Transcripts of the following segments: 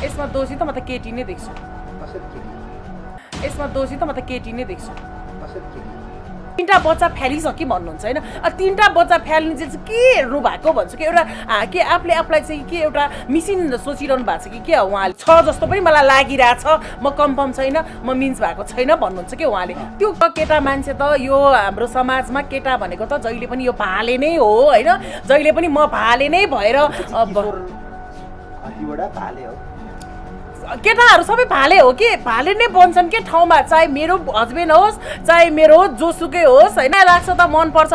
यसमा दोषी त म त केटी नै देख्छु। यसमा दोषी त म त केटी नै देख्छु। तीनटा बच्चा फ्यालिसके भन्नुहुन्छ हैन। तीनटा बच्चा फ्याल्ने चाहिँ के हेर्नु भएको भन्छु कि एउटा के आफूले आफूलाई चाहिँ के एउटा मिसिन सोचिरहनु भएको छ कि के उहाँले छ जस्तो पनि मलाई लागिरहेछ। म कन्फर्म छैन, म मिन्स भएको छैन भन्नुहुन्छ कि उहाँले। त्यो केटा मान्छे त यो हाम्रो समाजमा केटा भनेको त जहिले पनि यो भाले नै हो हैन। जहिले पनि म भाले नै भएर केटाहरू सबै भाले हो कि भाले नै बन्छन् के ठाउँमा, चाहे मेरो हस्बेन्ड होस् चाहे मेरो जोसुकै होस् हैन। लाग्छ त मनपर्छ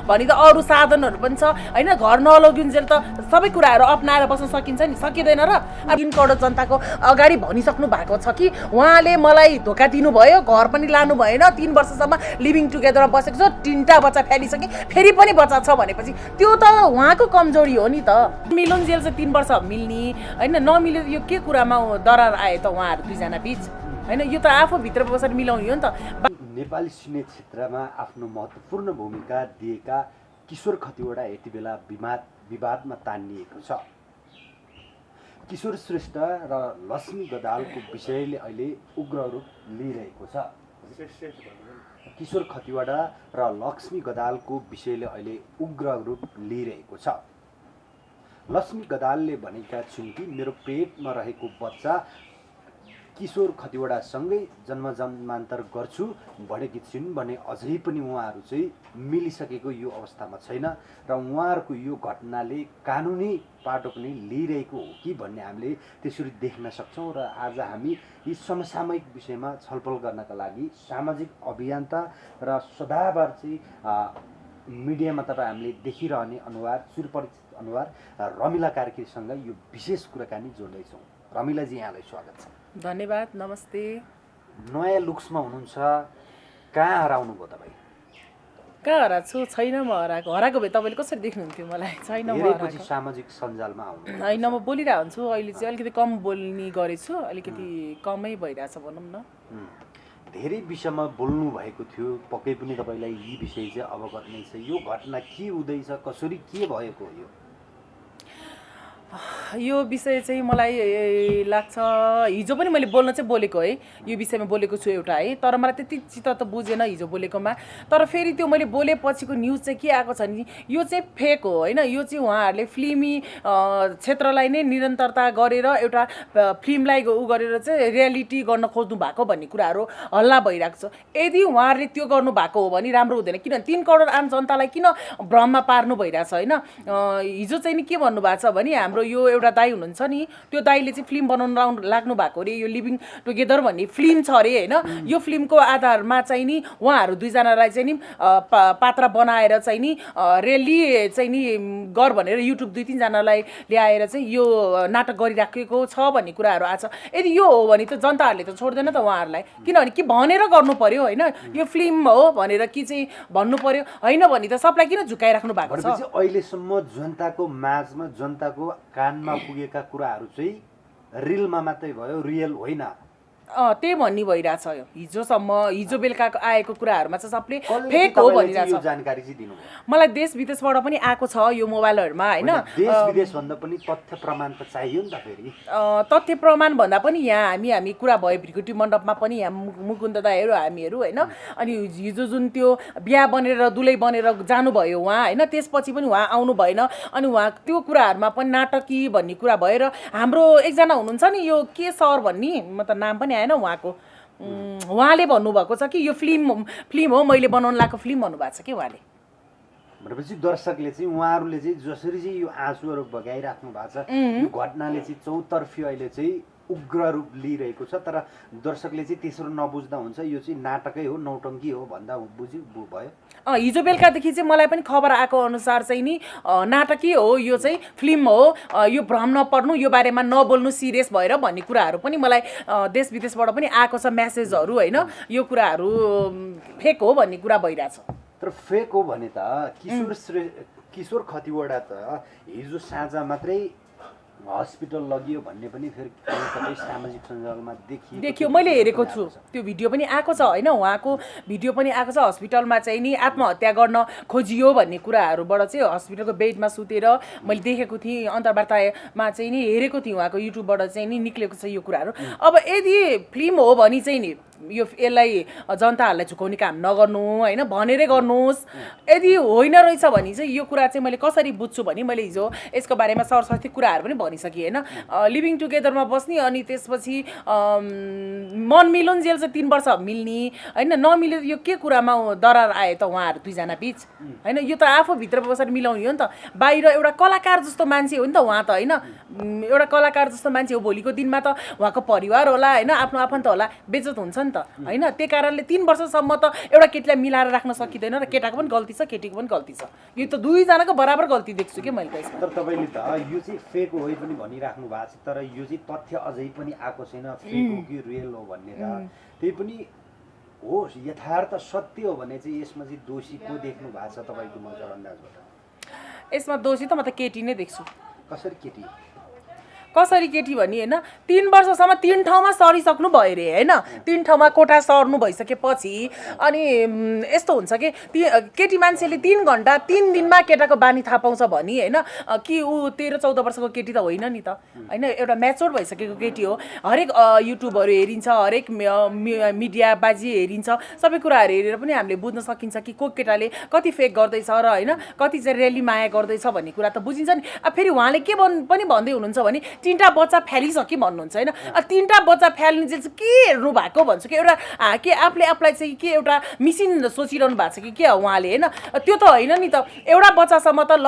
भनी त अरू साधनहरू पनि छ हैन। घर नलगिन्जेल त सबै कुराहरू अप्नाएर बस्न सकिन्छ नि, सकिँदैन र? अब 3 करोड जनताको अगाडि भनिसक्नु भएको छ कि उहाँले मलाई धोका दिनुभयो, घर पनि लानु भएन, 3 वर्षसम्म लिभिङ टुगेदरमा बसेको छ, 3टा बच्चा फ्यालिसके, फेरि पनि बच्चा छ भनेपछि त्यो त उहाँको कमजोरी हो नि त। मिलुन्जेल चाहिँ 3 वर्ष मिल्ने हैन, नमिले यो के कुरामा दरार आए त उहाँहरू दुईजना बीच हैन। यो त आफूभित्र बसेर मिलाउने हो नि त। नेपाली सिने क्षेत्रमा आफ्नो महत्त्वपूर्ण भूमिका दिएका किशोर खतिवडा यति बेला विवादमा तानिएको छ। किशोर श्रेष्ठ र लक्ष्मी गदालको विषयले अहिले उग्र रूप लिइरहेको छ। किशोर खतिवडा र लक्ष्मी गदालको विषयले अहिले उग्र रूप लिइरहेको छ। लक्ष्मी गदालले भनेका छिन् कि मेरो पेटमा रहेको बच्चा किशोर खतिवडासँगै जन्मान्तर गर्छु भनेकी छिन् भने अझै पनि उहाँहरू चाहिँ मिलिसकेको यो अवस्थामा छैन र उहाँहरूको यो घटनाले कानुनी पाटो पनि लिइरहेको हो कि भन्ने हामीले त्यसरी देख्न सक्छौँ। र आज हामी यी समसामयिक विषयमा छलफल गर्नका लागि सामाजिक अभियन्ता र सदाबार चाहिँ मिडियामा तपाईँ हामीले देखिरहने अनुहार, चिरपरिचित अनुहार रमिला कार्कीसँग यो विशेष कुराकानी जोड्दैछौँ। रमिलाजी, यहाँलाई स्वागत छ। धन्यवाद, नमस्ते। नयाँ लुक्समा हुनुहुन्छ, कहाँ हराउनु भयो तपाईँ? कहाँ हराएको छु? छैन म हराएको। हराएको भए तपाईँले कसरी देख्नुहुन्थ्यो मलाई? छैन म हराएको। सामाजिक सञ्जालमा आउनु होइन, म बोलिरहेको हुन्छु। अहिले चाहिँ अलिकति कम बोल्ने गरेछु, अलिकति कमै भइरहेछ भनौँ न। धेरै विषयमा बोल्नु भएको थियो, पक्कै पनि तपाईँलाई यी विषय चाहिँ अवगत नै छ। यो घटना के हुँदैछ, कसरी के भएको हो? यो विषय चाहिँ मलाई लाग्छ हिजो पनि मैले बोल्न चाहिँ बोलेको है, यो विषयमा बोलेको छु एउटा है, तर मलाई त्यति चित्त त बुझेन हिजो बोलेकोमा। तर फेरि त्यो मैले बोलेपछिको न्युज चाहिँ के आएको छ भने यो चाहिँ फेक हो होइन। यो चाहिँ उहाँहरूले फिल्मी क्षेत्रलाई नै निरन्तरता गरेर एउटा फिल्मलाई उ गरेर चाहिँ रियालिटी गर्न खोज्नु भएको भन्ने कुराहरू हल्ला भइरहेको छ। यदि उहाँहरूले त्यो गर्नुभएको हो भने राम्रो हुँदैन, किनभने 3 करोड आम जनतालाई किन भ्रममा पार्नु भइरहेछ होइन। हिजो चाहिँ नि के भन्नुभएको छ भने हाम्रो यो एउटा दाइ हुनुहुन्छ नि, त्यो दाइले चाहिँ फिल्म बनाउन लाग्नु भएको अरे, यो लिभिङ टुगेदर भन्ने फिल्म छ अरे होइन। यो फिल्मको आधारमा चाहिँ नि उहाँहरू दुईजनालाई चाहिँ नि पात्र बनाएर चाहिँ नि रेली चाहिँ नि गर भनेर युट्युब 2-3 जनालाई ल्याएर चाहिँ यो नाटक गरिराखेको छ भन्ने कुराहरू आछ। यदि यो हो भने त जनताहरूले त छोड्दैन त उहाँहरूलाई, किनभने के भनेर गर्नु पर्यो होइन। यो फिल्म हो भनेर कि चाहिँ भन्नु पर्यो, होइन भने त सबलाई किन झुकाइराख्नु भएको छ? अहिलेसम्म जनताको माझमा, जनताको कानमा पुगेका कुराहरू चाहिँ रिलमा मात्रै भयो, रियल होइन। त्यही भन्ने भइरहेछ। हिजो बेलुका आएको कुराहरूमा चाहिँ सबले फेक हो भनिरहेछ। जानकारी चाहिँ दिनुभयो मलाई देश विदेशबाट पनि आएको छ यो मोबाइलहरूमा होइन। देश विदेश भन्दा पनि तथ्य प्रमाण त चाहियो नि त। फेरि तथ्य प्रमाण भन्दा पनि यहाँ हामी कुरा भयो भृकुटी मण्डपमा पनि यहाँ मुकुन्द दाइहरू हामीहरू होइन। अनि हिजो जुन त्यो बिहा बनेर दुलै बनेर जानुभयो उहाँ होइन, त्यसपछि पनि उहाँ आउनु भएन। अनि उहाँ त्यो कुराहरूमा पनि नाटकी भन्ने कुरा भएर हाम्रो एकजना हुनुहुन्छ नि यो के सर भन्ने, म त नाम पनि आएन उहाँको, उहाँले भन्नुभएको छ कि यो फिल्म हो, मैले बनाउन लागेको फिल्म भन्नुभएको छ कि उहाँले। भनेपछि दर्शकले चाहिँ उहाँहरूले चाहिँ जसरी चाहिँ यो आँसुहरू बगाइराख्नु भएको छ, यो घटनाले चाहिँ चौतर्फी अहिले चाहिँ उग्र रूप लिइरहेको छ। तर दर्शकले चाहिँ त्यसरी नबुझ्दा हुन्छ यो चाहिँ नाटकै हो, नौटङ्की हो भन्दा भयो। हिजो बेलुकादेखि चाहिँ मलाई पनि खबर आएको अनुसार चाहिँ नि नाटकै हो, यो चाहिँ फिल्म हो, यो भ्रम नपर्नु, यो बारेमा नबोल्नु सिरियस भएर भन्ने कुराहरू पनि मलाई देश विदेशबाट पनि आएको छ मेसेजहरू होइन। यो कुराहरू फेक हो भन्ने कुरा भइरहेछ। तर फेक हो भने त किशोर खतिवडा त हिजो साँझ मात्रै हस्पिटल लगियो भन्ने पनि फेरि कतै सामाजिक सञ्जालमा देखियो मैले हेरेको छु त्यो भिडियो पनि आएको छ होइन उहाँको भिडियो पनि आएको छ हस्पिटलमा चाहिँ नि आत्महत्या गर्न खोजियो भन्ने कुराहरूबाट चाहिँ हस्पिटलको बेडमा सुतेर मैले देखेको थिएँ अन्तर्वार्तामा चाहिँ नि हेरेको थिएँ उहाँको युट्युबबाट चाहिँ नि निक्लेको छ यो कुराहरू अब यदि फिल्म हो भने चाहिँ नि यसलाई जनताहरूलाई झुकाउने काम नगर्नु होइन भनेरै गर्नुहोस् यदि होइन रहेछ भने चाहिँ यो कुरा चाहिँ मैले कसरी बुझ्छु भने मैले हिजो यसको बारेमा सरस्वती कुराहरू पनि भनिसकेँ होइन लिभिङ टुगेदरमा बस्ने अनि त्यसपछि मन मिलुन्जेल चाहिँ 3 वर्ष मिल्ने होइन नमिले यो के कुरामा दरार आयो त उहाँहरू दुईजना बिच होइन यो त आफूभित्र बसेर मिलाउने हो नि त बाहिर एउटा कलाकार जस्तो मान्छे हो नि त उहाँ त होइन एउटा कलाकार जस्तो मान्छे हो भोलिको दिनमा त उहाँको परिवार होला होइन आफ्नो आफन्त होला बेइज्जत हुन्छ नि त होइन त्यही कारणले 3 वर्षसम्म त एउटा केटीलाई मिलाएर राख्न सकिँदैन र केटाको पनि गल्ती छ केटीको पनि गल्ती छ यो त दुईजनाको बराबर गल्ती देख्छु कि मैले त्यसमा तर तपाईँले त यो चाहिँ फेक हो पनि भनिराख्नु भएको छ तर यो चाहिँ तथ्य अझै पनि आएको छैन फेक हो कि रियल हो भन्ने त त्यही पनि हो यथार्थ सत्य हो भने चाहिँ यसमा चाहिँ दोषी को देख्नु भएको छ तपाईँको नजर अन्दाजबाट यसमा दोषी त म त केटी नै देख्छु कसरी केटी भने होइन 3 वर्षसम्म 3 ठाउँमा सरिसक्नु भयो अरे होइन 3 ठाउँमा कोठा सर्नु भइसकेपछि अनि यस्तो हुन्छ कि केटी मान्छेले 3 घन्टा 3 दिनमा केटाको बानी थाहा पाउँछ भने होइन कि ऊ 13-14 वर्षको केटी त होइन नि त होइन एउटा म्याच्योर भइसकेको केटी हो हरेक युट्युबहरू हेरिन्छ हरेक मिडिया बाजी हेरिन्छ सबै कुराहरू हेरेर पनि हामीले बुझ्न सकिन्छ कि को केटाले कति फेक गर्दैछ र होइन कति चाहिँ रेली माया गर्दैछ भन्ने कुरा त बुझिन्छ नि अब फेरि उहाँले के पनि भन्दै हुनुहुन्छ भने 3टा बच्चा फ्यालिसक्यो भन्नुहुन्छ होइन 3टा बच्चा फ्याल्ने चाहिँ के हेर्नु भएको भन्छु कि एउटा के आफूले आफूलाई चाहिँ के एउटा मिसिन सोचिरहनु भएको छ कि के हो उहाँले होइन त्यो त होइन नि त एउटा बच्चासम्म त ल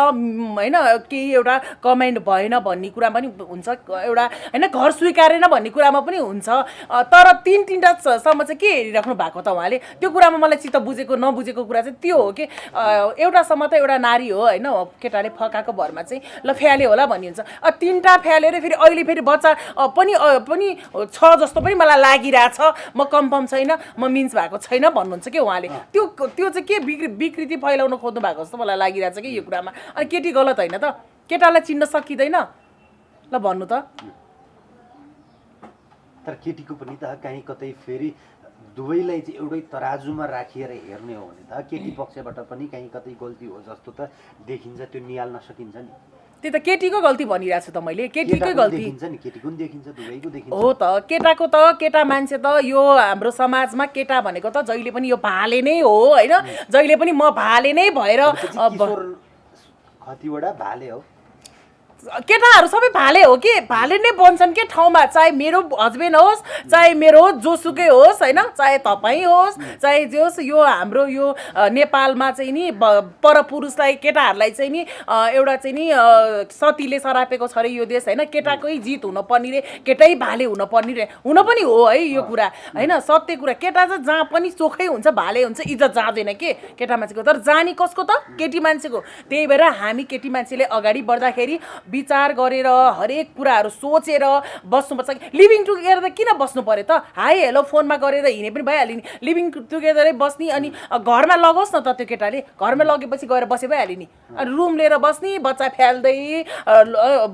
होइन केही एउटा कमेन्ट भएन भन्ने कुरा पनि हुन्छ एउटा होइन घर स्वीकारेन भन्ने कुरामा पनि हुन्छ तर 3-3टासम्म चाहिँ के हेरिराख्नु भएको त उहाँले त्यो कुरामा मलाई चित्त बुझेको नबुझेको कुरा चाहिँ त्यो हो कि एउटासम्म त एउटा नारी हो होइन केटाले फकाएको भरमा चाहिँ ल फ्याल्यो होला भन्ने हुन्छ 3टा फ्यालेर फेरि अहिले फेरि बच्चा पनि छ जस्तो पनि मलाई लागिरहेछ म कन्फर्म छैन म मिन्स भएको छैन भन्नुहुन्छ कि उहाँले त्यो चाहिँ के विकृति फैलाउन खोज्नु भएको जस्तो मलाई लागिरहेछ कि यो कुरामा अनि केटी गलत होइन त केटालाई चिन्न सकिँदैन ल भन्नु त तर केटीको पनि त कहीँ कतै फेरि दुवैलाई चाहिँ एउटै तराजुमा राखिएर हेर्ने हो भने त केटी पक्षबाट पनि कहीँ कतै गल्ती हो जस्तो त देखिन्छ त्यो निहाल्न सकिन्छ नि त्यो त केटीको गल्ती भनिरहेको छु त मैले केटीकै गल्ती हो त केटाको त केटा मान्छे त यो हाम्रो समाजमा केटा भनेको त जहिले पनि यो भाले नै हो होइन जहिले पनि म भाले नै भएर कतिवटा भाले हो केटाहरू सबै भाले हो कि भाले नै बन्छन् के ठाउँमा चाहे मेरो हस्बेन्ड होस् चाहे मेरो जोसुकै होस् होइन चाहे तपाईँ होस् चाहे जे होस् यो हाम्रो यो नेपालमा चाहिँ नि परपुरुषलाई केटाहरूलाई चाहिँ नि एउटा चाहिँ नि सतीले सरापेको छ अरे यो देश होइन केटाकै जित हुनुपर्ने रे केटै भाले हुनुपर्ने रे हुन पनि हो है यो कुरा होइन सत्य कुरा केटा चाहिँ जहाँ पनि चोखै हुन्छ भाले हुन्छ इज्जत जाँदैन के केटा मान्छेको तर जानी कसको त केटी मान्छेको त्यही भएर हामी केटी मान्छेले अगाडि बढ्दाखेरि विचार गरेर हरेक कुराहरू सोचेर बस्नुपर्छ लिभिङ टुगेदर किन बस्नु पर्यो त हाई हेलो फोनमा गरेर हिँडे पनि भइहाल्यो नि लिभिङ टुगेदरै बस्ने अनि घरमा लगोस् न त त्यो केटाले घरमा लगेपछि गएर बसे भइहाल्यो नि अनि रुम लिएर बस्ने बच्चा फ्याल्दै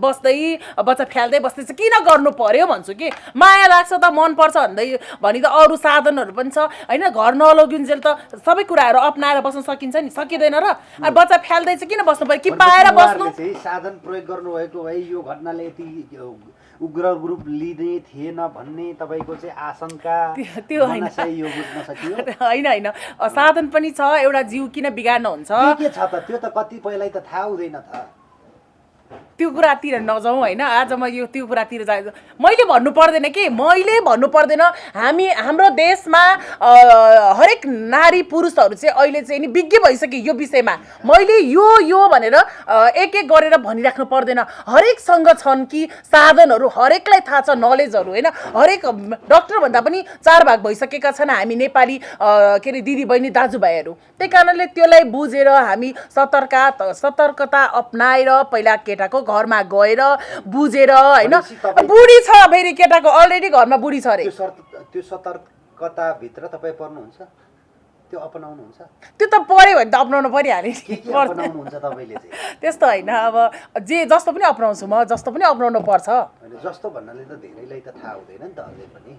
बस्दै बच्चा फ्याल्दै बस्दै चाहिँ किन गर्नु पर्यो भन्छु कि माया लाग्छ त मनपर्छ भनी त अरू साधनहरू पनि छ होइन घर नलगिन्जेल त सबै कुराहरू अप्नाएर बस्न सकिन्छ नि सकिँदैन र अनि बच्चा फ्याल्दै चाहिँ किन बस्नु पर्यो कि पाएर बस्नु साधन प्रयोग गर्नुभएको भए यो घटनाले यति उग्र रूप लिँदै थिएन भन्ने तपाईँको चाहिँ आशंका त्यो होइन साधन पनि छ एउटा जीव किन बिगार्न हुन्छ के छ त त्यो त कतिपयलाई त थाहा हुँदैन त त्यो कुरातिर नजाउँ होइन आज म यो त्यो कुरातिर जान्छु मैले भन्नु पर्दैन कि मैले भन्नु पर्दैन हाम्रो देशमा हरेक नारी पुरुषहरू चाहिँ अहिले चाहिँ नि विज्ञ भइसक्यो यो विषयमा मैले यो भनेर एक गरेर भनिराख्नु पर्दैन हरेकसँग छन् कि साधनहरू हरेकलाई थाहा छ नलेजहरू होइन हरेक डक्टर भन्दा पनि 4 भाग भइसकेका छन् हामी नेपाली के अरे दिदी बहिनी दाजुभाइहरू त्यही कारणले त्यसलाई बुझेर हामी सतर्कता अपनाएर पहिला केटाको घरमा गएर बुझेर होइन बुढी छ फेरि केटाको अलरेडी घरमा बुढी छ अरे त्यो सतर्कता भित्र तपाईँ पर्नुहुन्छ त्यो अपनाउनुहुन्छ? त्यो त पर्यो भने त अप्नाउनु परिहाल्यो नि। के अपनाउनुहुन्छ तपाईँले चाहिँ? त्यस्तो होइन, अब जे जस्तो पनि अप्नाउँछु म, जस्तो पनि अप्नाउनु पर्छ। होइन, जस्तो भन्नाले त धेरैलाई त थाहा हुँदैन नि त अझै पनि।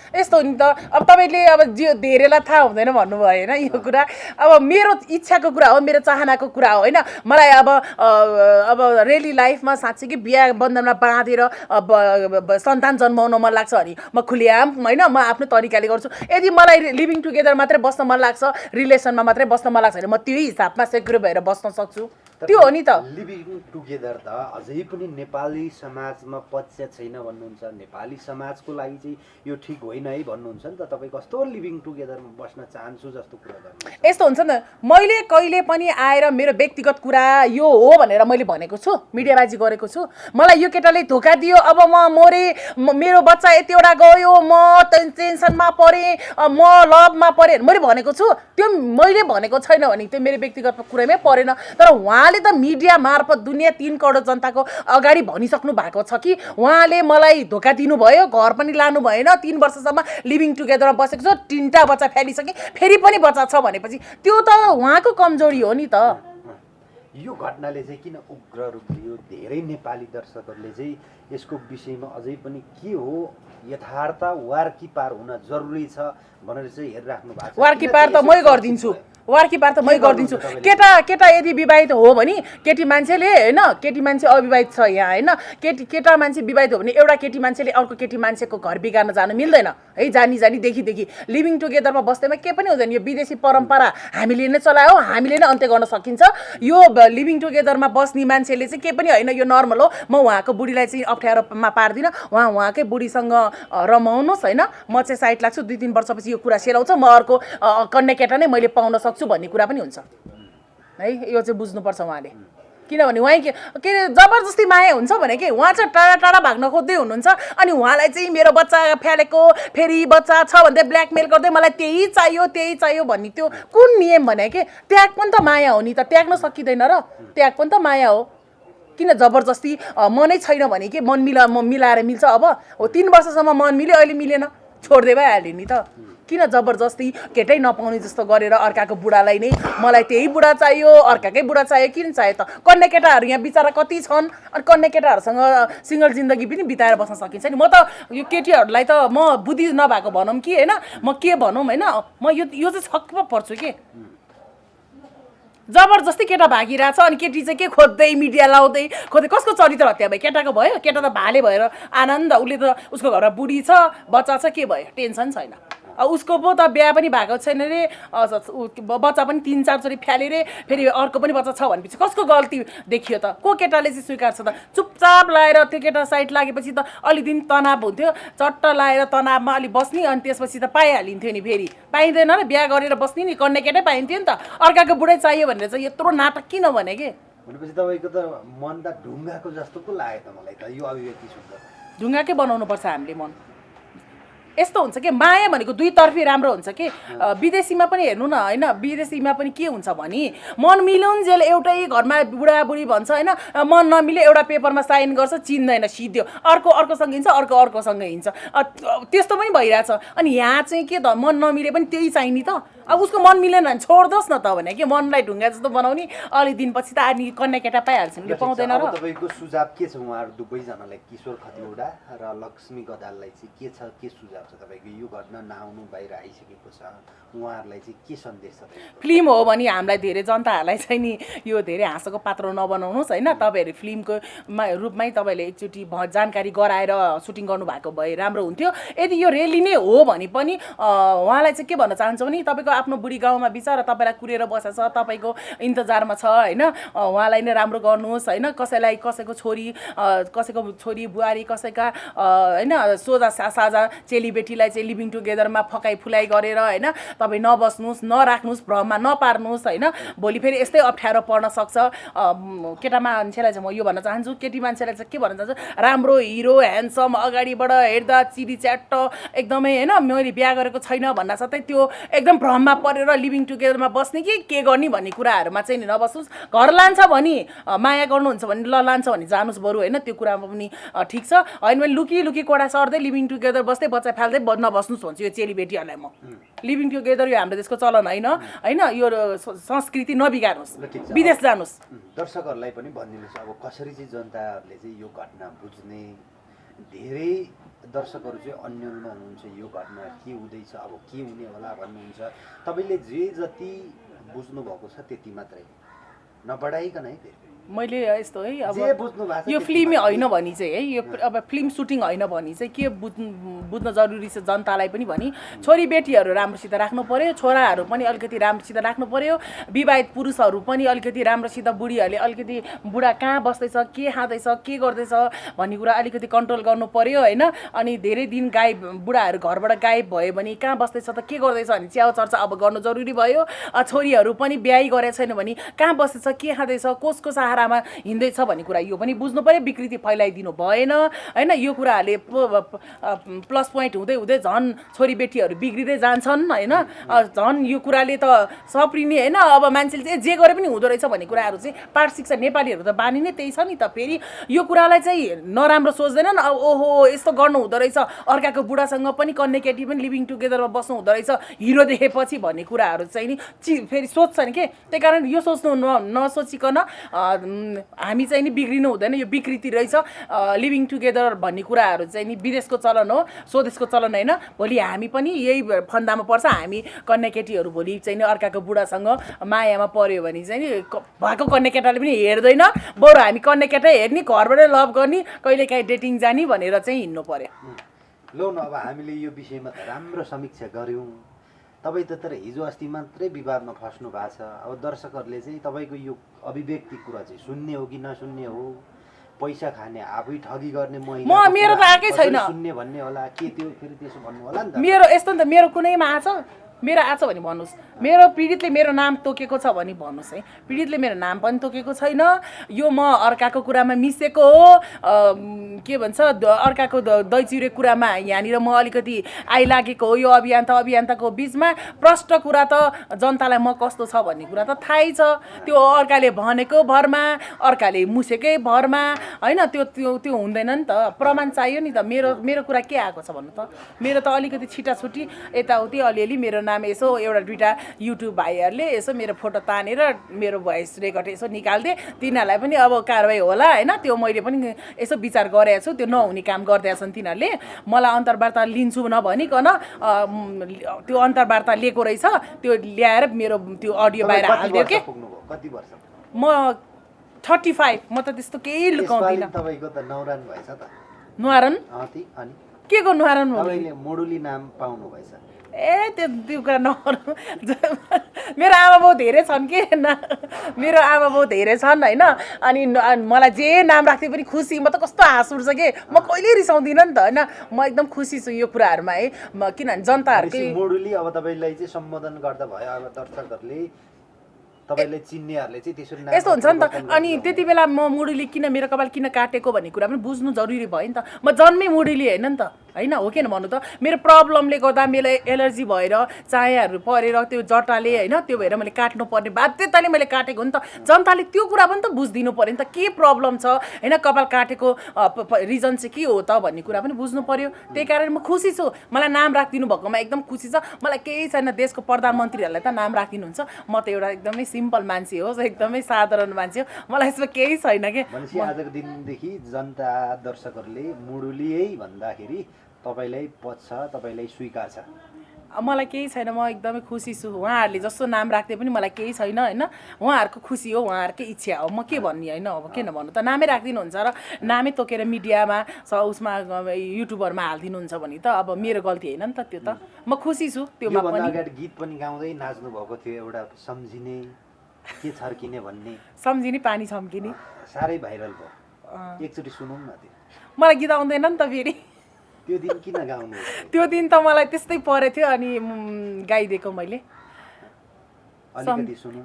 यस्तो हो नि त, अब तपाईँले अब जे धेरैलाई थाहा हुँदैन भन्नुभयो होइन, यो कुरा अब मेरो इच्छाको कुरा हो, मेरो चाहनाको कुरा हो होइन। मलाई अब रेली लाइफमा साँच्चै कि बिहा बन्धनमा बाँधेर सन्तान जन्माउन मन लाग्छ भने म खुलेआम होइन, म आफ्नो तरिकाले गर्छु। यदि मलाई लिभिङ टुगेदर मात्रै बस्न मन लाग्छ, रिलेसनमा मात्रै बस्न मन लाग्छ भने म त्यही हिसाबमा सेक्युर भएर बस्न सक्छु। त्यो हो नि त। लिभिङ टुगेदर त अझै पनि नेपाली समाजमा पच्य छैन भन्नुहुन्छ, नेपाली समाजको लागि चाहिँ यो ठिक होइन है भन्नुहुन्छ नि त। तपाईँ कस्तो लिभिङ टुगेदरमा बस्न चाहन्छु जस्तो कुरा गर्नुहुन्छ? यस्तो हुन्छ नि त, मैले कहिले पनि आएर मेरो व्यक्तिगत कुरा यो हो भनेर मैले भनेको छु, मिडियाबाजी गरेको छु? मलाई यो केटाले धोका दियो, अब म मरेँ, मेरो बच्चा यतिवटा गयो, म टेन्सनमा परेँ, म लभमा परेँ मैले भनेको छु? त्यो मैले भनेको छैन भने त्यो मेरो व्यक्तिगत कुरामै परेन। तर उहाँले त मिडिया मार्फत दुनियाँ 3 करोड जनताको अगाडि भनिसक्नु भएको छ कि उहाँले मलाई धोका दिनुभयो, घर पनि लानु भएन, 3 वर्षसम्म लिभिङ टुगेदरमा बसेको छु, 3टा बच्चा फ्यालिसकेँ, फेरि पनि बच्चा छ भनेपछि त्यो त उहाँको कमजोरी हो नि त। यो घटनाले चाहिँ किन उग्र रूप लियो? धेरै नेपाली दर्शकहरूले चाहिँ यसको विषयमा अझै पनि के हो, यथार्थ वार कि पार हुन जरुरी छ भनेर चाहिँ हेरिराख्नु भएको छ। वार कि पार त मै गरिदिन्छु, वार कि पार त मै गरिदिन्छु। केटा यदि विवाहित हो भने, केटी मान्छेले होइन, केटी मान्छे अविवाहित छ यहाँ होइन, केटा मान्छे विवाहित हो भने एउटा केटी मान्छेले अर्को केटी मान्छेको घर बिगार्न जानु मिल्दैन है। जानी देखि लिभिङ टुगेदरमा बस्दैमा के पनि हुँदैन। यो विदेशी परम्परा हामीले नै चलायो, हामीले नै अन्त्य गर्न सकिन्छ। यो लिभिङ टुगेदरमा बस्ने मान्छेले चाहिँ के पनि होइन, यो नर्मल हो। म उहाँको बुढीलाई चाहिँ अप्ठ्यारोमा पार्दिनँ, उहाँकै बुढीसँग रमाउनुहोस् होइन, म चाहिँ साइड लाग्छु, 2-3 वर्षपछि यो कुरा सेलाउँछ, म अर्को कन्या केटा नै मैले पाउन सक्छु भन्ने कुरा पनि हुन्छ है। यो चाहिँ बुझ्नुपर्छ उहाँले, किनभने उहाँ के अरे जबरजस्ती माया हुन्छ भने के, उहाँ चाहिँ टाढा टाढा भाग्न खोज्दै हुनुहुन्छ, अनि उहाँलाई चाहिँ मेरो बच्चा फ्यालेको, फेरि बच्चा छ भन्दै ब्ल्याकमेल गर्दै मलाई त्यही चाहियो भन्ने त्यो कुन नियम भने के? त्याग पनि त माया हो नि त, त्याग्न सकिँदैन र? त्याग पनि त माया हो। किन जबरजस्ती मनै छैन भने के मन मिलाएर मिल्छ? अब हो 3 वर्षसम्म मन मिल्यो, अहिले मिलेन, छोड्दै भइहाल्यो नि त। किन जबरजस्ती केटै नपाउने जस्तो गरेर अर्काको बुढालाई नै मलाई त्यही बुढा चाहियो, अर्काकै बुढा चाहियो, किन चाहियो त? कन्या केटाहरू यहाँ बिचरा कति छन्, अनि कन्या केटाहरूसँग सिङ्गल जिन्दगी पनि बिताएर बस्न सकिन्छ नि। म त यो केटीहरूलाई त म बुद्धि नभएको भनौँ कि होइन, म के भनौँ होइन, म यो चाहिँ छक्क पर्छु के। जबरजस्ती केटा भागिरहेछ, अनि केटी चाहिँ के खोज्दै मिडिया लाउँदै खोज्दै, कसको चरित्र हत्या भयो? केटाको भयो? केटा त भाले भएर आनन्द, उसले त उसको घरमा बुढी छ, बच्चा छ, के भयो? टेन्सन छैन। उसको पो त बिहा पनि भएको छैन रे, बच्चा पनि 3-4 चोटि फ्याले रे, फेरि अर्को पनि बच्चा छ भनेपछि कसको गल्ती देखियो त? को केटाले चाहिँ स्वीकार्छ त? चुपचाप लाएर त्यो केटा साइड लागेपछि त अलि दिन तनाव हुन्थ्यो, चट्ट लाएर तनावमा अलि बस्ने, अनि त्यसपछि त पाइहालिन्थ्यो नि। फेरि पाइँदैन र, बिहा गरेर बस्ने नि, कन्या केटै पाइन्थ्यो नि त। अर्काको बुढै चाहियो भनेर चाहिँ यत्रो नाटक किन भने के? भनेपछि तपाईँको त मन त ढुङ्गाको जस्तो पो लाग्यो त मलाई त यो अभिव्यक्ति सुन्दा। ढुङ्गाकै बनाउनुपर्छ हामीले मन। यस्तो हुन्छ कि माया भनेको दुईतर्फी राम्रो हुन्छ कि। विदेशीमा पनि हेर्नु न होइन, विदेशीमा पनि के हुन्छ भने मन मिलाउन्जेल एउटै घरमा बुढाबुढी भन्छ होइन, मन नमिले एउटा पेपरमा साइन गर्छ, चिन्दैन, सिध्यो, अर्कोसँग हिँड्छ, अर्कोसँग हिँड्छ, त्यस्तो पनि भइरहेछ। अनि यहाँ चाहिँ के त, मन नमिले पनि त्यही चाहिने त। अब उसको मन मिलेन भने छोड्दोस् न त भने कि, मनलाई ढुङ्गा जस्तो बनाउने, अलि दिनपछि त अनि कन्या केटा पाइहाल्छन्, यो पाउँदैन र। तपाईँको सुझाव के छ उहाँहरू दुवैजनालाई, किशोर खतिवडा र लक्ष्मी गदाललाई चाहिँ के छ, के सुझाव छ तपाईँको? यो घटना नआउनु बाहिर आइसकेको छ, उहाँहरूलाई चाहिँ के सन्देश छ? फिल्म हो भने हामीलाई धेरै जनताहरूलाई चाहिँ नि यो धेरै हाँसोको पात्र नबनाउनुहोस् होइन। तपाईँहरू फिल्मको रूपमै तपाईँले एकचोटि जानकारी गराएर सुटिङ गर्नुभएको भए राम्रो हुन्थ्यो। यदि यो रेली नै हो भने पनि उहाँलाई चाहिँ के भन्न चाहन्छु भने, तपाईँको आफ्नो बुढी गाउँमा बिचरा तपाईँलाई कुरेर बसेको छ, तपाईँको इन्तजारमा छ होइन, उहाँलाई नै राम्रो गर्नुहोस् होइन। कसैको छोरी बुहारी, कसैका होइन सोझा साझा चेलीबेटीलाई चाहिँ लिभिङ टुगेदरमा फकाइ फुलाइ गरेर होइन, तपाईँ नबस्नुहोस्, नराख्नुहोस्, भ्रममा नपार्नुहोस् होइन। भोलि फेरि यस्तै अप्ठ्यारो पर्न सक्छ। केटा मान्छेलाई चाहिँ म यो भन्न चाहन्छु, केटी मान्छेलाई चाहिँ के भन्न चाहन्छु, राम्रो हिरो ह्यान्डसम, अगाडिबाट हेर्दा चिरी च्याट्ट एकदमै होइन, मैले बिहा गरेको छैन भन्न साथै त्यो एकदम भ्रममा परेर लिभिङ टुगेदरमा बस्ने कि के गर्ने भन्ने कुराहरूमा चाहिँ नि नबस्नुहोस्। घर लान्छ भने माया गर्नुहुन्छ भने ल लान्छ भने जानुहोस् बरु होइन, त्यो कुरामा पनि ठिक छ होइन। भने लुकी कोडा सर्दै लिभिङ टुगेदर बस्दै बच्चा फाल्दै नबस्नुहोस् भन्छु यो चेलीबेटीहरूलाई म। लिभिङ टुगेदर यो हाम्रो देशको चलन होइन यो संस्कृति नबिगार्नुहोस्, विदेश जानुहोस्। दर्शकहरूलाई पनि भनिदिनुहोस् अब कसरी चाहिँ जनताहरूले चाहिँ यो घटना बुझ्ने। धेरै दर्शकहरू चाहिँ अन्यलमा हुनुहुन्छ, यो घटना के हुँदैछ, अब के हुने होला भन्नुहुन्छ। तपाईँले जे जति बुझ्नु भएको छ त्यति मात्रै नबढाइकन है फेरि मैले यस्तो है अब जे बुझ्नु भएको छ यो फिल्मै होइन भनी चाहिँ है यो अब फिल्म सुटिङ होइन भनी चाहिँ के बुझ्न जरुरी छ जनतालाई पनि भनी छोरीबेटीहरू राम्रोसित राख्नु पर्यो, छोराहरू पनि अलिकति राम्रोसित राख्नु पर्यो, विवाहित पुरुषहरू पनि अलिकति राम्रोसित, बुढीहरूले अलिकति बुढा कहाँ बस्दैछ, के खाँदैछ, के गर्दैछ भन्ने कुरा अलिकति कन्ट्रोल गर्नु पर्यो होइन। अनि धेरै दिन गायब बुढाहरू घरबाट गायब भयो भने कहाँ बस्दैछ त के गर्दैछ भने च्याउ चर्चा अब गर्नु जरुरी भयो। छोरीहरू पनि बिहे गरेको छैन भने कहाँ बस्दैछ, के खाँदैछ, कसको सहारामा हिँड्दैछ भन्ने कुरा यो पनि बुझ्नु पर्यो। विकृति फैलाइदिनु भएन होइन। यो कुराहरूले प्लस पोइन्ट हुँदै हुँदै झन् छोरीबेटीहरू बिग्रिँदै जान्छन् होइन। झन् यो कुराले त सप्रिने होइन। अब मान्छेले चाहिँ जे गरे पनि हुँदो रहेछ भन्ने कुराहरू चाहिँ पाठ शिक्षा नेपालीहरू त बानी नै त्यही छ नि त। फेरि यो कुरालाई चाहिँ नराम्रो सोच्दैनन्, अब ओहो यस्तो गर्नु हुँदो रहेछ, अर्काको बुढासँग पनि कन्ने केटी पनि लिभिङ टुगेदरमा बस्नु हुँदो रहेछ हिरो देखेपछि भन्ने कुराहरू चाहिँ नि फेरि सोध्छन् के। त्यही कारण यो सोच्नु नसोचिकन हामी चाहिँ नि बिग्रिनु हुँदैन। यो विकृति रहेछ लिभिङ टुगेदर भन्ने कुराहरू चाहिँ नि विदेशको चलन हो, स्वदेशको चलन होइन। भोलि हामी पनि यही फन्दामा पर्छ। हामी कन्या केटीहरू भोलि चाहिँ नि अर्काको बुढासँग मायामा पर्यो भने चाहिँ नि भएको कन्या केटाले पनि हेर्दैन, बरु हामी कन्या केटा हेर्ने, घरबाटै लभ गर्ने, कहिलेकाहीँ डेटिङ जाने भनेर चाहिँ हिँड्नु पर्यो। ल न अब हामीले यो विषयमा त राम्रो समीक्षा गऱ्यौँ। तपाईँ त तर हिजो अस्ति मात्रै विवादमा फस्नु भएको छ। अब दर्शकहरूले चाहिँ तपाईँको यो अभिव्यक्ति कुरा चाहिँ सुन्ने हो कि नसुन्ने हो, पैसा खाने आफै ठगी गर्ने महिला मेरो त आएकै छैन सुन्ने भन्ने होला के त्यो फेरि त्यसो भन्नु होला नि त। मेरो यस्तो नि त मेरो कुनैमा आछ, मेरो आछ भने भन्नुहोस्। मेरो पीडितले मेरो नाम तोकेको छ भने भन्नुहोस् है। पीडितले मेरो नाम पनि तोकेको छैन। यो म अर्काको कुरामा मिसेको हो, के भन्छ अर्काको दही चिउरे कुरामा यहाँनिर म अलिकति आइलागेको हो। यो अभियन्ताको बिचमा प्रष्ट कुरा त जनतालाई म कस्तो छ भन्ने कुरा त थाहै छ। त्यो अर्काले भनेको भरमा, अर्काले मुसेकै भरमा होइन, त्यो त्यो त्यो हुँदैन नि त। प्रमाण चाहियो नि त। मेरो कुरा के आएको छ भन्नु त। मेरो त अलिकति छिटाछुटी यताउति अलिअलि मेरो नाम यसो एउटा दुइटा युट्युब भाइहरूले यसो मेरो फोटो तानेर मेरो भोइस रेकर्ड यसो निकाल्दिए, तिनीहरूलाई पनि अब कारवाही होला होइन। त्यो मैले पनि यसो विचार गरेको छु। त्यो नहुने काम गरिदिएछन् तिनीहरूले। मलाई अन्तर्वार्ता लिन्छु नभनिकन त्यो अन्तर्वार्ता लिएको रहेछ, त्यो ल्याएर मेरो त्यो अडियो बाहिर हालिदियो के। कति वर्ष? म 35। म त त्यस्तो केही लुकाउँदिनँ। तपाईँको त नौरान भएछ त। नुहारन अनि के को नुहारन? तपाईँले मोडुली नाम पाउनु भएछ। ए त्यो कुरा नगर्नु। मेरो आमा बाउ धेरै छन् कि मेरो आमा बाउ धेरै छन् होइन। अनि मलाई जे नाम राख्दै पनि खुसी। म त कस्तो हाँस उठ्छ कि म कहिले रिसाउँदिनँ नि त होइन। म एकदम खुसी छु यो कुराहरूमा है। किनभने जनताहरूकै मोडुली अब तपाईँलाई चाहिँ सम्बोधन गर्दा भयो। अब दर्शकहरूले तपाईँले चिन्नेहरूले चाहिँ त्यसरी नाम यस्तो हुन्छ नि त। अनि त्यति बेला म मुडुली किन मेरो कपाल किन काटेको भन्ने कुरा पनि बुझ्नु जरुरी भयो नि त। म जन्मै मुडुली होइन नि त होइन, हो किन भन्नु त। मेरो प्रब्लमले गर्दा मेरो एलर्जी भएर चायाहरू परेर त्यो जटाले होइन त्यो भएर मैले काट्नु पर्ने बाध्यताले मैले काटेको हो नि त। जनताले त्यो कुरा पनि त बुझिदिनु पर्यो नि त। के प्रब्लम छ होइन, कपाल काटेको रिजन चाहिँ के हो त भन्ने कुरा पनि बुझ्नु पर्यो। त्यही कारण म खुसी छु। मलाई नाम राखिदिनु भएकोमा एकदम खुसी छ। मलाई केही छैन। देशको प्रधानमन्त्रीहरूलाई त नाम राखिदिनुहुन्छ। म त एउटा एकदमै सिम्पल मान्छे हो, एकदमै साधारण मान्छे हो। मलाई यसमा केही छैन कि। भनेपछि आजको दिनदेखि जनता दर्शकहरूले मुडुली भन्दाखेरि तपाईँलाई पच्छ, तपाईँलाई स्वीकार छ। मलाई केही छैन। म एकदमै खुसी छु। उहाँहरूले जस्तो नाम राख्दै पनि मलाई केही छैन होइन। उहाँहरूको खुसी हो, उहाँहरूकै इच्छा हो। म के भन्ने होइन। अब किन भन्नु त। नामै राखिदिनुहुन्छ र नामै तोकेर मिडियामा उसमा युट्युबरमा हालिदिनुहुन्छ भने त अब मेरो गल्ती होइन नि त त्यो त। म खुसी छु त्योमा पनि। अगाडि गीत पनि गाउँदै नाच्नु भएको थियो एउटा सम्झिने के छर्किने भन्ने। सम्झिने पानी छम्किने साह्रै भाइरल भयो। एकचोटि सुनौँ न त्यो। मलाई गीत आउँदैन नि त फेरि। त्यो दिन किन गाउनु? त्यो दिन त मलाई त्यस्तै परेको थियो अनि गाइदिएको मैले।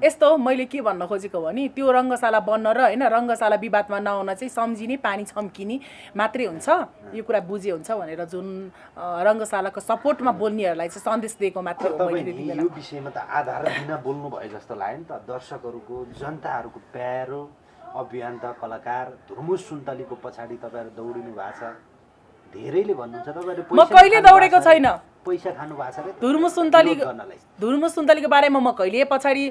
यस्तो मैले के भन्न खोजेको भने त्यो रङ्गशाला बन्न र होइन रङ्गशाला विवादमा नआउन चाहिँ सम्झिने पानी छम्किने मात्रै हुन्छ। यो कुरा बुझे हुन्छ भनेर जुन रङ्गशालाको सपोर्टमा बोल्नेहरूलाई चाहिँ सन्देश दिएको मात्रै हो। मैले यो विषयमा त आधार दिन बोल्नु भयो जस्तो लाग्यो नि त। दर्शकहरूको जनताहरूको प्यारो अभियन्ता कलाकार धुर्मुस सुन्तलीको पछाडि तपाईँहरू दौडिनु भएको छ। धेरैले भन्नुहुन्छ तपाईँले म कहिले दौडेको छैन। पैसा खानु भएको छ रे धुर्मु सुन्तलीको बारेमा म कहिले पछाडि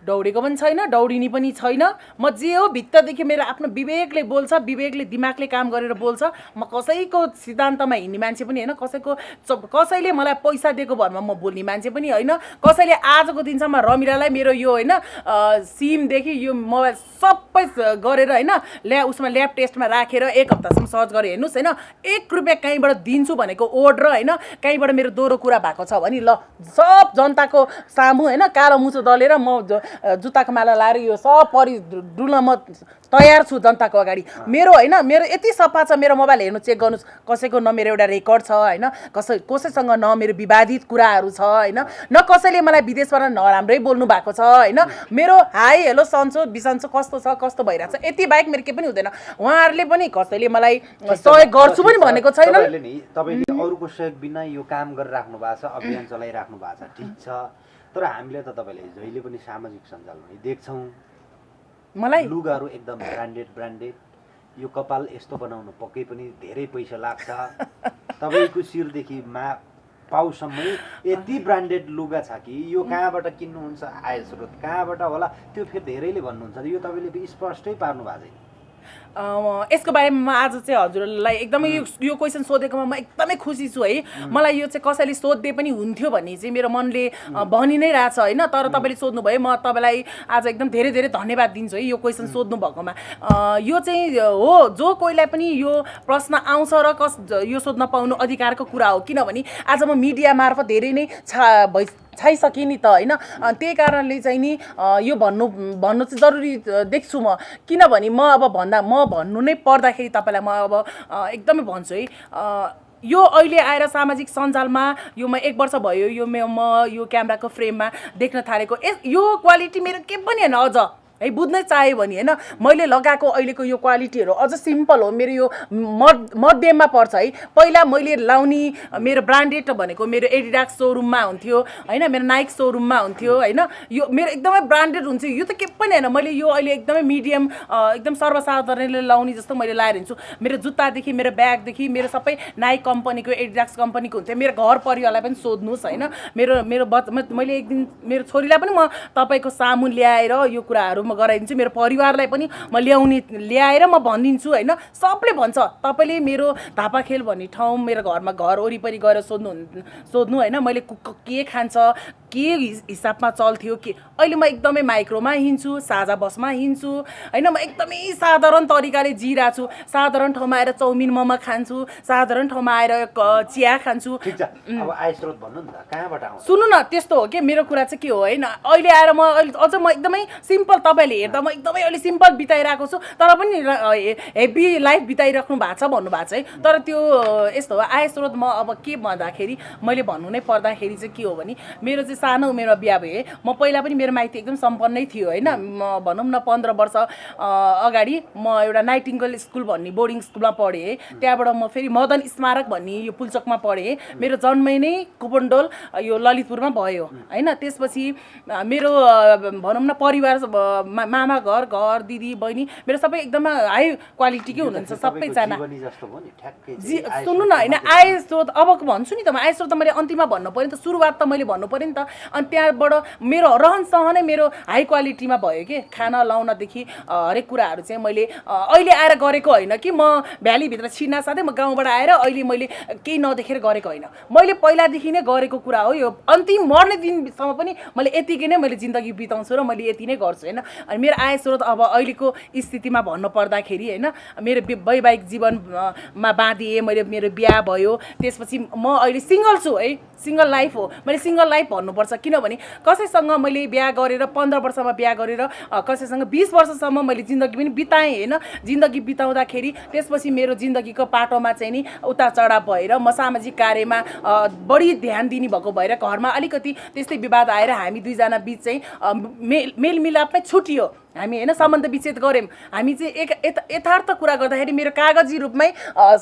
दौडेको पनि छैन, दौडिनी पनि छैन। म जे हो भित्रदेखि मेरो आफ्नो विवेकले बोल्छ, विवेकले दिमागले काम गरेर बोल्छ। म कसैको सिद्धान्तमा हिँड्ने मान्छे पनि होइन, कसैले मलाई पैसा दिएको भरमा म बोल्ने मान्छे पनि होइन। कसैले आजको दिनसम्म रमिलालाई मेरो यो होइन सिमदेखि यो मोबाइल सबै गरेर होइन उसमा ल्याब टेस्टमा राखेर 1 हप्तासम्म सर्च गरेर हेर्नुहोस् होइन, 1 रुपियाँ कहीँबाट दिन्छु भनेको ओड र होइन कहीँबाट मेरो दोहोरो कुरा भएको छ भने ल सब जनताको सामु होइन कालो मुछो दलेर म जुत्ताको माला लाएर यो सब डुल्न म तयार छु जनताको अगाडि। मेरो होइन मेरो यति सफा छ, मेरो मोबाइल हेर्नु चेक गर्नुहोस्, कसैको न मेरो एउटा रेकर्ड छ होइन, कसैसँग न मेरो विवादित कुराहरू छ होइन, न कसैले मलाई विदेशबाट नराम्रै बोल्नु भएको छ होइन। मेरो हाई हेलो सन्चो बिसन्चो कस्तो छ कस्तो भइरहेको छ यति बाहेक मेरो केही पनि हुँदैन। उहाँहरूले पनि कसैले मलाई सहयोग गर्छु पनि भनेको छैन। तपाईँले अरूको सहयोग बिना यो काम गरिराख्नु भएको छ, अभियान चलाइराख्नु भएको छ, ठिक छ। तर हामीले त तपाईँले जहिले पनि सामाजिक सञ्जालमा देख्छौँ मलाई लुगाहरू एकदम ब्रान्डेड, यो कपाल यस्तो बनाउनु पक्कै पनि धेरै पैसा लाग्छ, तपाईँको शिरदेखि पाउसम्मै यति ब्रान्डेड लुगा छ कि यो कहाँबाट किन्नुहुन्छ, आय स्रोत कहाँबाट होला, त्यो फेरि धेरैले भन्नुहुन्छ। यो तपाईँले स्पष्टै पार्नु भएको छैन। यसको बारेमा म आज चाहिँ हजुरलाई एकदमै यो क्वेसन सोधेकोमा म एकदमै खुसी छु है। मलाई यो चाहिँ कसैले सोध्दै पनि हुन्थ्यो भन्ने चाहिँ मेरो मनले भनि नै रहेछ होइन। तर तपाईँले सोध्नुभयो, म तपाईँलाई आज एकदम धेरै धेरै धन्यवाद दिन्छु है यो क्वेसन सोध्नु भएकोमा। यो चाहिँ हो जो कोहीलाई पनि यो प्रश्न आउँछ र यो सोध्न पाउनु अधिकारको कुरा हो, किनभने आज म मिडिया मार्फत धेरै नै छाइसकेँ नि त होइन। त्यही कारणले चाहिँ नि यो भन्नु चाहिँ जरुरी देख्छु म, किनभने म अब भन्नु नै पर्दाखेरि तपाईँलाई म अब एकदमै भन्छु है। यो अहिले आएर सामाजिक सञ्जालमा यो म 1 वर्ष भयो यो यो क्यामेराको फ्रेममा देख्न थालेको। यो क्वालिटी मेरो के पनि होइन अझ है बुझ्नै चाह्यो भने होइन मैले लगाएको अहिलेको यो क्वालिटीहरू अझ सिम्पल हो। मेरो यो मध्यममा पर्छ है। पहिला मैले लाउने मेरो ब्रान्डेड भनेको मेरो एडिडास सोरुममा हुन्थ्यो होइन, मेरो नाइक सोरुममा हुन्थ्यो होइन। यो मेरो एकदमै ब्रान्डेड हुन्छ, यो त के पनि होइन। मैले यो अहिले एकदमै मिडियम एकदम सर्वसाधारणले लाउने जस्तो मैले लाएर हिँड्छु। मेरो जुत्तादेखि मेरो ब्यागदेखि मेरो सबै नाइक कम्पनीको एडिडास कम्पनीको हुन्थ्यो। मेरो घर परिवारलाई पनि सोध्नुहोस् होइन। मैले एक दिन मेरो छोरीलाई पनि म तपाईँको सामु ल्याएर यो कुराहरू म गराइदिन्छु, मेरो परिवारलाई पनि म ल्याएर म भनिदिन्छु होइन। सबले भन्छ तपाईँले मेरो धापाखेल भन्ने ठाउँ मेरो घर वरिपरि गएर सोध्नु होइन, मैले के खान्छ के हिसाबमा चल्थ्यो के। अहिले म एकदमै माइक्रोमा हिँड्छु, साझा बसमा हिँड्छु होइन। म एकदमै साधारण तरिकाले जिरहेको छु। साधारण ठाउँमा आएर चाउमिन मोमो खान्छु, साधारण ठाउँमा आएर चिया खान्छु। अब आय स्रोत भन्नु नि त कहाँबाट आउँछ? सुन्नु न, त्यस्तो हो कि मेरो कुरा चाहिँ के हो होइन। अहिले आएर अझ म एकदमै सिम्पल, तपाईँले हेर्दा म एकदमै अहिले सिम्पल बिताइरहेको छु, तर पनि हेभी लाइफ बिताइराख्नु भएको छ भन्नुभएको छ है। तर त्यो यस्तो हो आय स्रोत। म अब के भन्दाखेरि मैले भन्नु नै पर्दाखेरि चाहिँ के हो भने मेरो चाहिँ सानो उमेरमा बिहा भयो। म पहिला पनि मेरो माइती एकदम सम्पन्नै थियो होइन। म भनौँ न 15 वर्ष अगाडि म एउटा नाइटिङ्गेल स्कुल भन्ने बोर्डिङ स्कुलमा पढेँ। त्यहाँबाट म फेरि मदन स्मारक भन्ने यो पुल्चोकमा पढेँ। मेरो जन्मै नै कुपनडोल यो ललितपुरमा भयो होइन। त्यसपछि मेरो भनौँ न परिवार मामा घर दिदी बहिनी मेरो सबै एकदम हाई क्वालिटीकै हुनुहुन्छ सबैजना। सुन्नु न होइन, आय स्रोत अब भन्छु नि त म। आय स्रोत त मैले अन्तिममा भन्नु पऱ्यो नि त, सुरुवात त मैले भन्नु पऱ्यो नि त। अनि त्यहाँबाट मेरो रहन नै मेरो हाई क्वालिटीमा भयो कि खाना लाउनदेखि हरेक कुराहरू चाहिँ मैले अहिले आएर गरेको होइन कि म भ्यालीभित्र छिर्ना साथै म गाउँबाट आएर अहिले मैले केही नदेखेर गरेको होइन। मैले पहिलादेखि नै गरेको कुरा हो यो। अन्तिम मर्ने दिनसम्म पनि मैले यतिकै नै मैले जिन्दगी बिताउँछु र मैले यति नै गर्छु होइन। अनि मेरो आय स्रोत अब अहिलेको स्थितिमा भन्नु पर्दाखेरि होइन मेरो वैवाहिक जीवनमा बाँधिएँ, मेरो बिहा भयो। त्यसपछि म अहिले सिङ्गल छु है, सिङ्गल लाइफ हो। मैले सिङ्गल लाइफ भन्नुपर्छ, किनभने कसैसँग मैले बिहा गरेर 15 वर्षमा बिहा गरेर कसैसँग 20 वर्षसम्म मैले जिन्दगी पनि बिताएँ होइन। जिन्दगी बिताउँदाखेरि त्यसपछि मेरो जिन्दगीको पाटोमा चाहिँ नि उतार चढाव भएर म सामाजिक कार्यमा बढी ध्यान दिने भएको भएर घरमा अलिकति त्यस्तै विवाद आएर हामी दुईजना बिच चाहिँ मेलमिलापमै छुटियो। हामी होइन सम्बन्ध विच्छेद गऱ्यौँ। हामी चाहिँ यथार्थ कुरा गर्दाखेरि मेरो कागजी रूपमै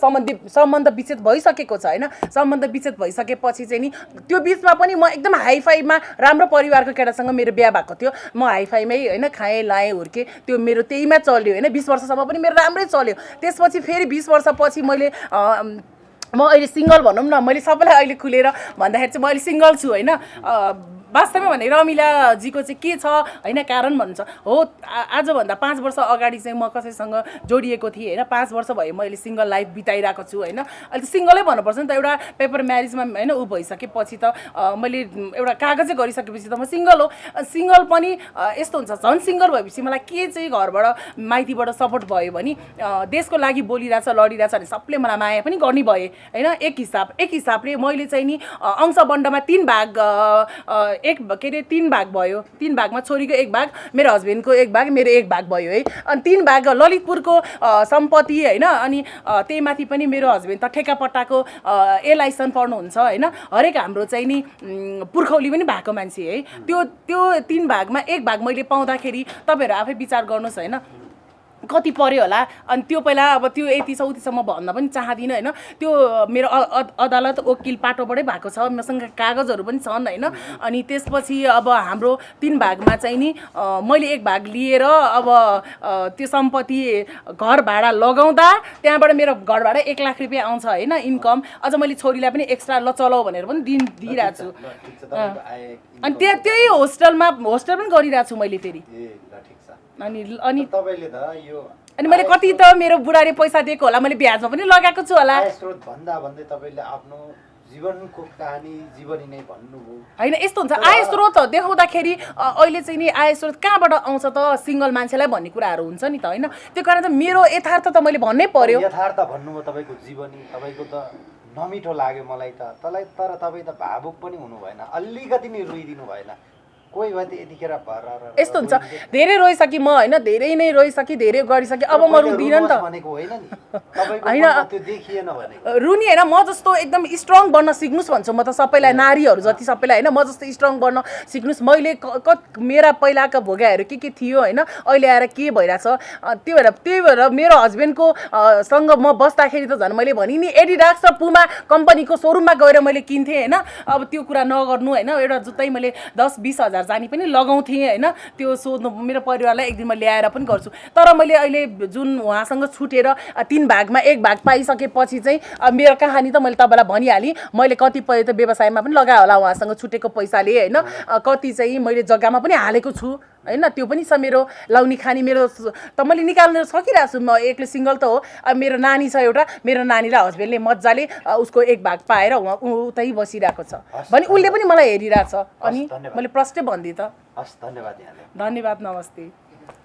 सम्बन्ध विच्छेद भइसकेको छ होइन। सम्बन्ध विच्छेद भइसकेपछि चाहिँ नि त्यो बिचमा पनि म एकदम हाइफाईमा राम्रो परिवारको केटासँग मेरो बिहा भएको थियो। म हाइफाईमै होइन खाएँ लाएँ हुर्केँ, त्यो मेरो त्यहीमा चल्यो होइन। 20 वर्षसम्म पनि मेरो राम्रै चल्यो। त्यसपछि फेरि 20 वर्षपछि मैले म अहिले सिङ्गल भनौँ न, मैले सबैलाई अहिले खुलेर भन्दाखेरि चाहिँ म अहिले सिङ्गल छु होइन। वास्तवमा भने रमिलाजीको चाहिँ के छ होइन कारण भन्नुहुन्छ हो, आजभन्दा 5 वर्ष अगाडि चाहिँ म कसैसँग जोडिएको थिएँ होइन। 5 वर्ष भयो मैले सिङ्गल लाइफ बिताइरहेको छु होइन। अहिले त सिङ्गलै भन्नुपर्छ नि त, एउटा पेपर म्यारिजमा होइन ऊ भइसकेपछि त मैले एउटा कागजै गरिसकेपछि त म सिङ्गल हो। सिङ्गल पनि यस्तो हुन्छ, झन् सिङ्गल भएपछि मलाई के चाहिँ घरबाट माइतीबाट सपोर्ट भयो भने देशको लागि बोलिरहेछ लडिरहेछ भने सबले मलाई माया पनि गर्ने भए होइन। एक हिसाबले मैले चाहिँ नि अंशबन्डमा 3 भाग के अरे 3 भाग भयो। 3 भागमा छोरीको 1 भाग, मेरो हस्बेन्डको 1 भाग, मेरो 1 भाग भयो है। अनि 3 भाग ललितपुरको सम्पत्ति होइन। अनि त्यही माथि पनि मेरो हस्बेन्ड त ठेकापट्टाको एलाइसन पढ्नुहुन्छ होइन। हरेक हाम्रो चाहिँ नि पुर्खौली पनि भएको मान्छे है। त्यो 3 भागमा 1 भाग मैले पाउँदाखेरि तपाईँहरू आफै विचार गर्नुहोस् होइन कति पर्यो होला। अनि त्यो पहिला अब त्यो यति छ उति छ म भन्न पनि चाहदिनँ होइन। त्यो मेरो अदालत वकिल पाटोबाटै भएको छ, मसँग कागजहरू पनि छन् होइन। अनि त्यसपछि अब हाम्रो 3 भागमा चाहिँ नि मैले 1 भाग लिएर अब त्यो सम्पत्ति घर भाडा लगाउँदा त्यहाँबाट मेरो घर भाडा 1 लाख रुपियाँ आउँछ होइन इन्कम। अझ मैले छोरीलाई पनि एक्स्ट्रा ल चलाऊ भनेर पनि दिइरहेको छु। अनि त्यही होस्टेल पनि गरिरहेको छु मैले फेरि। अनि तपाईले त यो अनि मैले कति त मेरो बुढाले पैसा दिएको होला, मैले ब्याजमा पनि लगाएको छु होला। आय स्रोत भन्दै तपाईले आफ्नो जीवनको कहानी जीवनी नै भन्नुभयो होइन। यस्तो हुन्छ आय स्रोत देखाउँदाखेरि अहिले चाहिँ नि आय स्रोत कहाँबाट आउँछ त सिङ्गल मान्छेलाई भन्ने कुराहरू हुन्छ नि त होइन। त्यो कारण त मेरो यथार्थ त मैले भन्नै पर्यो। यथार्थ भन्नुभयो तपाईँको जीवनी, तपाईँको त नमिठो लाग्यो मलाई त। तर तपाईँ त भावुक पनि हुनु भएन, अलिकति नै रोइदिनु भएन। कोही भए त यतिखेर यस्तो हुन्छ, धेरै रोइसकेँ म होइन, धेरै नै रोइसकेँ, धेरै गरिसकेँ, अब म रुँदिनँ नि त होइन। रुनी होइन, म जस्तो एकदम स्ट्रङ बन्न सिक्नुहोस् भन्छु म त सबैलाई, नारीहरू जति सबैलाई होइन। म जस्तो स्ट्रङ बन्न सिक्नुहोस्। मैले मेरा पहिलाका भोगाहरू के थियो होइन, अहिले आएर के भइरहेछ त्यही भएर मेरो हस्बेन्डको सँग म बस्दाखेरि त झन् मैले भने नि एडिडास र पुमा कम्पनीको सोरुममा गएर मैले किन्थेँ होइन। अब त्यो कुरा नगर्नु होइन। एउटा जुत्तै मैले 10-20 हजार जानी पनि लगाउँथेँ होइन। त्यो सोध्नु मेरो परिवारलाई एक दिन म ल्याएर पनि गर्छु। तर मैले अहिले जुन उहाँसँग छुटेर 3 भागमा 1 भाग पाइसकेपछि चाहिँ मेरो कहानी त मैले तपाईँलाई भनिहालेँ। मैले कतिपय त व्यवसायमा पनि लगाएँ होला उहाँसँग छुटेको पैसाले होइन। कति चाहिँ मैले जग्गामा पनि हालेको छु होइन। त्यो पनि छ मेरो लाउने खानी, मेरो त मैले निकाल्न सकिरहेको छु। म एक्लै सिङ्गल त हो। अब मेरो नानी छ एउटा, मेरो नानीलाई हस्बेन्डले मजाले उसको 1 भाग पाएर उतै बसिरहेको छ भने उसले पनि मलाई हेरिरहेछ। अनि मैले प्रष्टै भनिदिएँ त। हस्, धन्यवाद। धन्यवाद, नमस्ते।